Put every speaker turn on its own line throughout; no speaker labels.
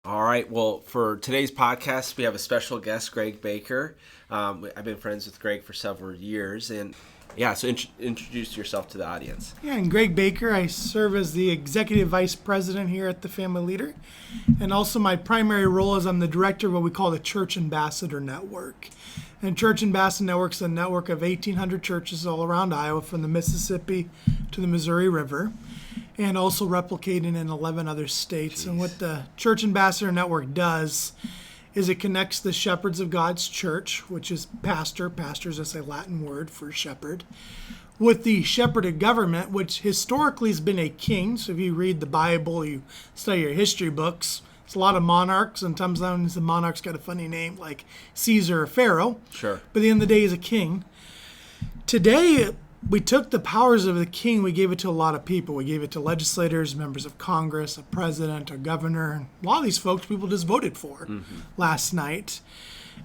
All right. Well, for today's podcast, we have a special guest, Greg Baker. I've been friends with Greg for several years, and so introduce yourself to the audience.
Yeah, I'm Greg Baker. I serve as the Executive Vice President here at the Family Leader. And also my primary role is I'm the director of what we call the Church Ambassador Network. And Church Ambassador Network is a network of 1,800 churches all around Iowa from the Mississippi to the Missouri River, and also replicated in 11 other states. And what the Church Ambassador Network does is it connects the shepherds of God's church, which is pastor. Pastor is just a Latin word for shepherd, with the shepherded government, which historically has been a king. So if you read the Bible, you study your history books, it's a lot of monarchs, and sometimes the monarch's got a funny name like Caesar or Pharaoh.
Sure.
But at the end of the day, he's a king. Today, we took the powers of the king, we gave it to a lot of people. We gave it to legislators, members of Congress, a president, a governor. And a lot of these folks people just voted for last night.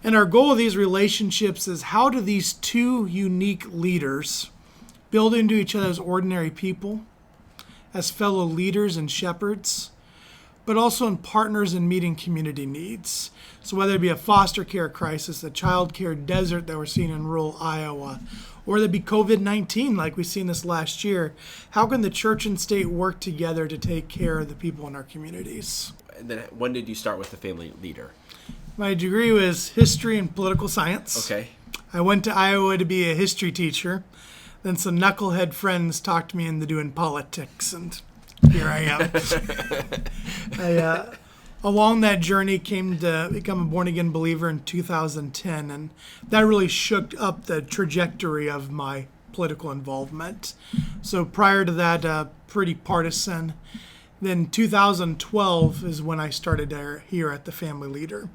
And our goal of these relationships is how do these two unique leaders build into each other as ordinary people, as fellow leaders and shepherds, but also in partners in meeting community needs. So whether it be a foster care crisis, a child care desert that we're seeing in rural Iowa, or there be COVID-19 like we've seen this last year, how can the church and state work together to take care of the people in our communities?
And then when did you start with the Family Leader?
My degree was history and political science.
Okay. I
went to Iowa to be a history teacher. Then some knucklehead friends talked me into doing politics, and here I am. Along that journey came to become a born-again believer in 2010, and that really shook up the trajectory of my political involvement. So prior to that, pretty partisan. Then 2012 is when I started here at the Family Leader.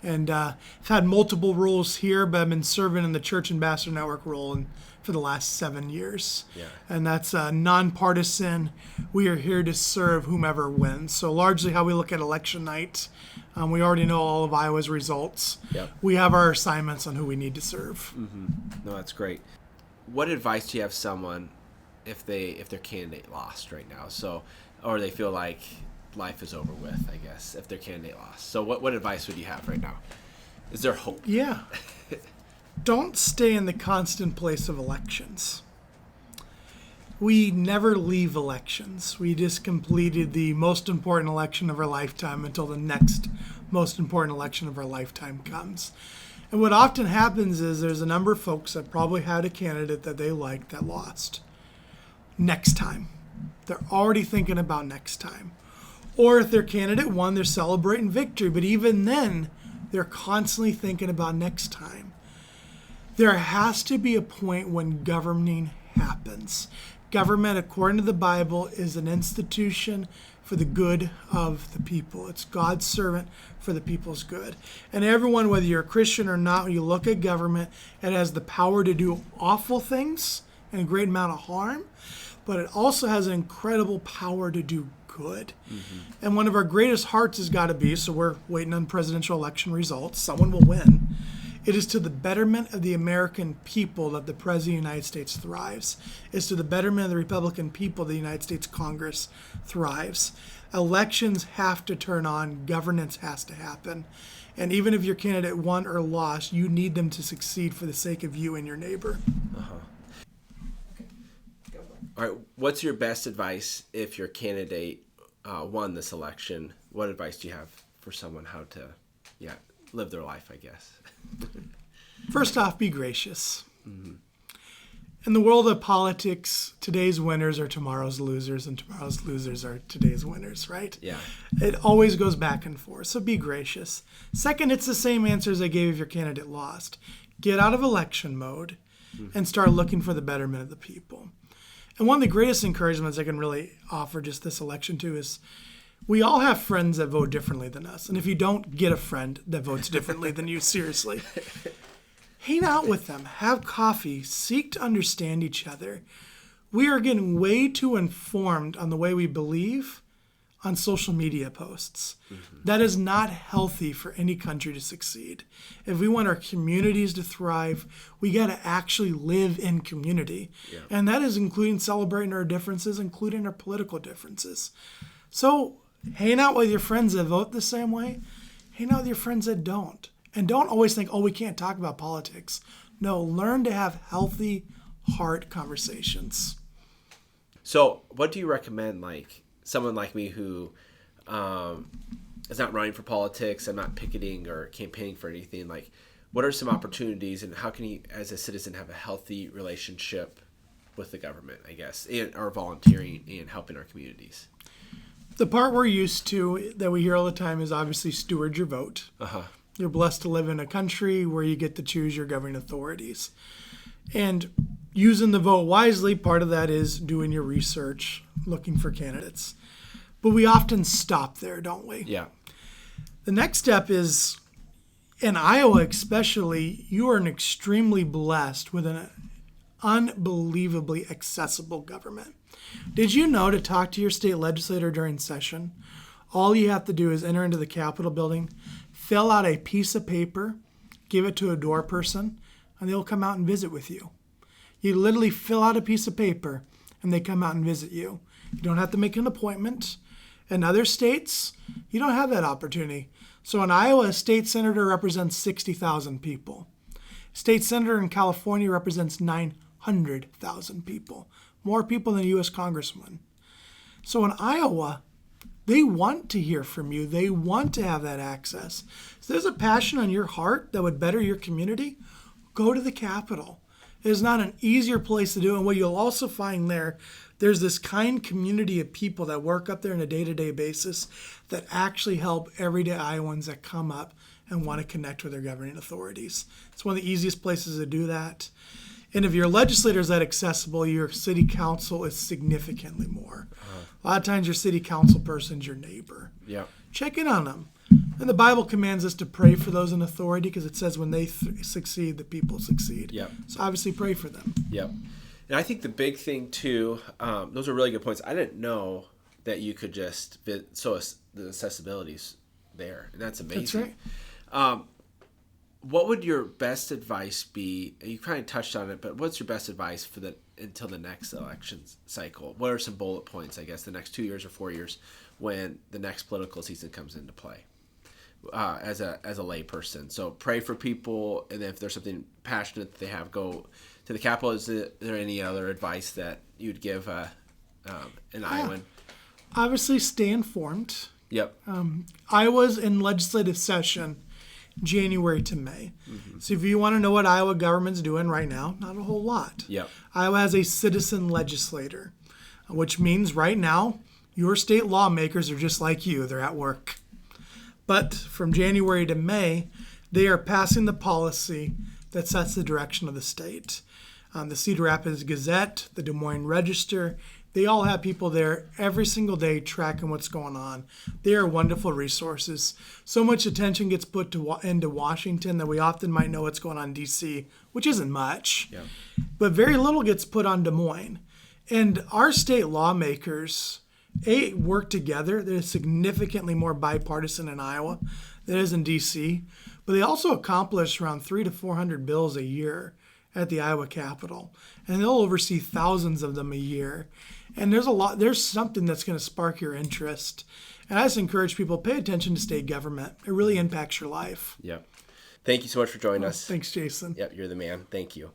And I've had multiple roles here, but I've been serving in the Church Ambassador Network role for the last 7 years.
Yeah.
And that's nonpartisan. We are here to serve whomever wins. So largely how we look at election night, we already know all of Iowa's results.
Yep.
We have our assignments on who we need to serve.
Mm-hmm. No, that's great. What advice do you have someone if their candidate lost right now? Or they feel like life is over with, I guess, if their candidate lost. So what advice would you have right now? Is there hope?
Yeah. Don't stay in the constant place of elections. We never leave elections. We just completed the most important election of our lifetime until the next most important election of our lifetime comes. And what often happens is there's a number of folks that probably had a candidate that they liked that lost. Next time. They're already thinking about next time. Or if their candidate won, they're celebrating victory. But even then, they're constantly thinking about next time. There has to be a point when governing happens. Government, according to the Bible, is an institution for the good of the people. It's God's servant for the people's good. And everyone, whether you're a Christian or not, when you look at government, it has the power to do awful things and a great amount of harm, but it also has an incredible power to do good. Mm-hmm. And one of our greatest hearts has got to be, so we're waiting on presidential election results, someone will win. It is to the betterment of the American people that the President of the United States thrives. It's to the betterment of the Republican people the United States Congress thrives. Elections have to turn on. Governance has to happen. And even if your candidate won or lost, you need them to succeed for the sake of you and your neighbor.
All right. What's your best advice if your candidate won this election? What advice do you have for someone how to live their life, I guess?
First off, be gracious. Mm-hmm. In the world of politics, today's winners are tomorrow's losers, and tomorrow's losers are today's winners, right?
Yeah.
It always goes back and forth, so be gracious. Second, it's the same answers I gave if your candidate lost. Get out of election mode and start looking for the betterment of the people. And one of the greatest encouragements I can really offer just this election too is we all have friends that vote differently than us. And if you don't, get a friend that votes differently than you, seriously. Hang out with them, have coffee, seek to understand each other. We are getting way too informed on the way we believe on social media posts. Mm-hmm. That is not healthy for any country to succeed. If we want our communities to thrive, we got to actually live in community. Yeah. And that is including celebrating our differences, including our political differences. So Hang out with your friends that vote the same way. Hang out with your friends that don't. And don't always think, oh, we can't talk about politics. No, learn to have healthy heart conversations.
So what do you recommend, like someone like me who is not running for politics, I'm not picketing or campaigning for anything, like what are some opportunities and how can you as a citizen have a healthy relationship with the government, I guess, and or volunteering and helping our communities?
The part we're used to that we hear all the time is obviously steward your vote. You're blessed to live in a country where you get to choose your governing authorities. And using the vote wisely, part of that is doing your research, looking for candidates. But we often stop there, don't we?
Yeah.
The next step is, in Iowa especially, you are extremely blessed with an unbelievably accessible government. Did you know to talk to your state legislator during session, all you have to do is enter into the Capitol building, fill out a piece of paper, give it to a door person, and they'll come out and visit with you. You literally fill out a piece of paper, and they come out and visit you. You don't have to make an appointment. In other states, you don't have that opportunity. So in Iowa, a state senator represents 60,000 people. A state senator in California represents 900,000 people. More people than a U.S. congressman. So in Iowa, they want to hear from you. They want to have that access. If there's a passion on your heart that would better your community, go to the Capitol. It is not an easier place to do. And what you'll also find there's this kind community of people that work up there on a day-to-day basis that actually help everyday Iowans that come up and want to connect with their governing authorities. It's one of the easiest places to do that. And if your legislator is that accessible, your city council is significantly more. A lot of times your city council person's your neighbor.
Yeah.
Check in on them. And the Bible commands us to pray for those in authority because it says when they succeed, the people succeed.
Yep.
So obviously pray for them.
Yep. And I think the big thing too, those are really good points. I didn't know that you could just so the accessibility's there, and that's amazing.
That's right.
What would your best advice be? You kind of touched on it, but what's your best advice for until the next election cycle? What are some bullet points, I guess, the next 2 years or 4 years when the next political season comes into play? As a lay person, so pray for people, and if there's something passionate that they have, go to the Capitol. Is there any other advice that you'd give an Iowan?
Obviously, stay informed.
Yep.
Iowa's in legislative session January to May. Mm-hmm. So if you want to know what Iowa government's doing right now, not a whole lot.
Yep.
Iowa has a citizen legislator, which means right now your state lawmakers are just like you. They're at work. But from January to May, they are passing the policy that sets the direction of the state. The Cedar Rapids Gazette, the Des Moines Register, they all have people there every single day tracking what's going on. They are wonderful resources. So much attention gets put into Washington that we often might know what's going on in D.C., which isn't much. Yeah. But very little gets put on Des Moines. And our state lawmakers work together. They're significantly more bipartisan in Iowa than it is in D.C., but they also accomplish around 300 to 400 bills a year at the Iowa Capitol, and they'll oversee thousands of them a year. And there's something that's going to spark your interest. And I just encourage people, pay attention to state government. It really impacts your life.
Yep. Thank you so much for joining us.
Thanks, Jason.
Yep, you're the man. Thank you.